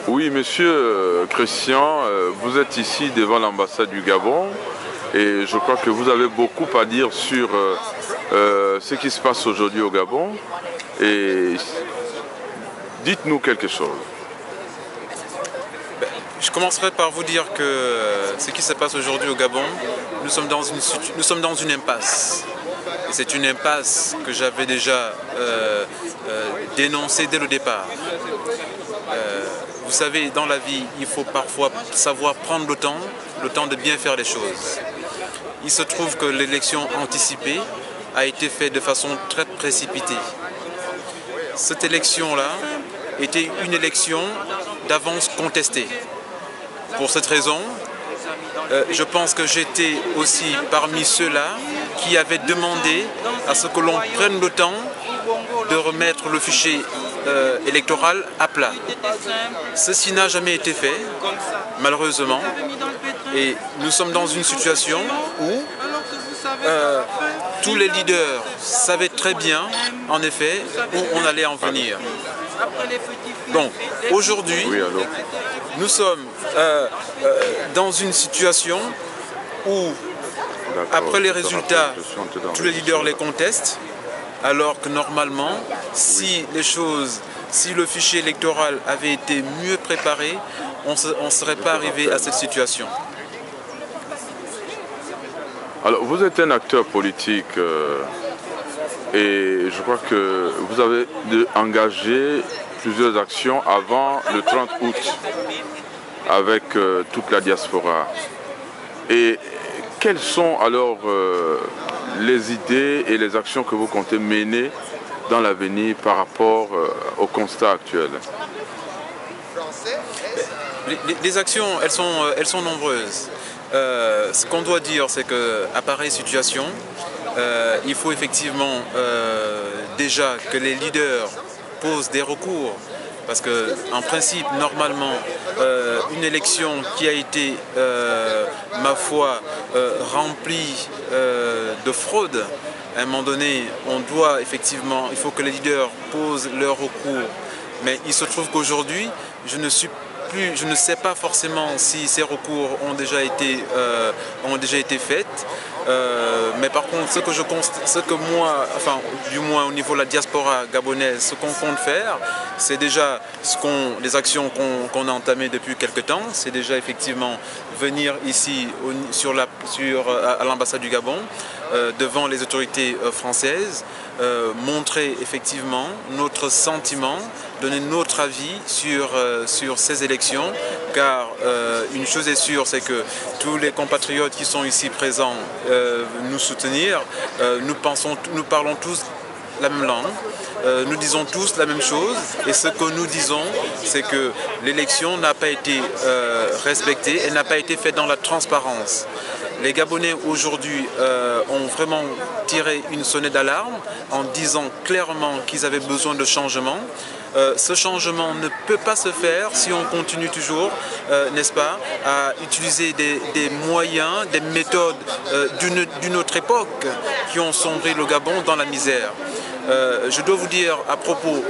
Oui, monsieur Christian, vous êtes ici devant l'ambassade du Gabon et je crois que vous avez beaucoup à dire sur ce qui se passe aujourd'hui au Gabon. Et dites-nous quelque chose. Je commencerai par vous dire que ce qui se passe aujourd'hui au Gabon, nous sommes dans une impasse. Et c'est une impasse que j'avais déjà dénoncée dès le départ. Vous savez, dans la vie, il faut parfois savoir prendre le temps de bien faire les choses. Il se trouve que l'élection anticipée a été faite de façon très précipitée. Cette élection-là était une élection d'avance contestée. Pour cette raison, je pense que j'étais aussi parmi ceux-là qui avaient demandé à ce que l'on prenne le temps de remettre le fichier électoral à plat. Ceci n'a jamais été fait, malheureusement, et nous sommes dans une situation où tous les leaders savaient très bien, en effet, où on allait en venir. Donc, aujourd'hui, nous sommes dans une situation où, après les résultats, tous les leaders les contestent, alors que normalement, si le fichier électoral avait été mieux préparé, on ne serait pas arrivé à cette situation. Alors, vous êtes un acteur politique et je crois que vous avez engagé plusieurs actions avant le 30 août avec toute la diaspora. Et quelles sont alors les idées et les actions que vous comptez mener dans l'avenir par rapport au constat actuel? Les actions, elles sont nombreuses. Ce qu'on doit dire, c'est qu'à pareille situation, il faut effectivement déjà que les leaders posent des recours. Parce qu'en principe, normalement, une élection qui a été, ma foi, remplie de fraude, à un moment donné, il faut que les leaders posent leur recours. Mais il se trouve qu'aujourd'hui, je ne sais pas forcément si ces recours ont déjà été faits. Mais par contre, ce que moi, enfin, du moins au niveau de la diaspora gabonaise, ce qu'on compte faire, c'est déjà les actions qu'on a entamées depuis quelque temps. C'est déjà effectivement venir ici à l'ambassade du Gabon, devant les autorités françaises, montrer effectivement notre sentiment, donner notre avis sur ces élections, car une chose est sûre, c'est que tous les compatriotes qui sont ici présents nous soutenir, nous parlons tous la même langue, nous disons tous la même chose, et ce que nous disons, c'est que l'élection n'a pas été respectée, elle n'a pas été faite dans la transparence. Les Gabonais aujourd'hui ont vraiment tiré une sonnette d'alarme en disant clairement qu'ils avaient besoin de changement. Ce changement ne peut pas se faire si on continue toujours, n'est-ce pas, à utiliser des moyens, des méthodes d'une autre époque qui ont sombré le Gabon dans la misère. Je dois vous dire à propos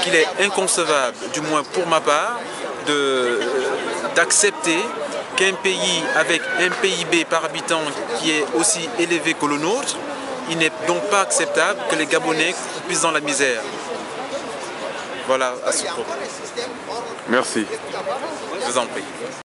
qu'il est inconcevable, du moins pour ma part, d'accepter qu'un pays avec un PIB par habitant qui est aussi élevé que le nôtre, il n'est donc pas acceptable que les Gabonais puissent dans la misère. Voilà à ce propos. Merci. Je vous en prie.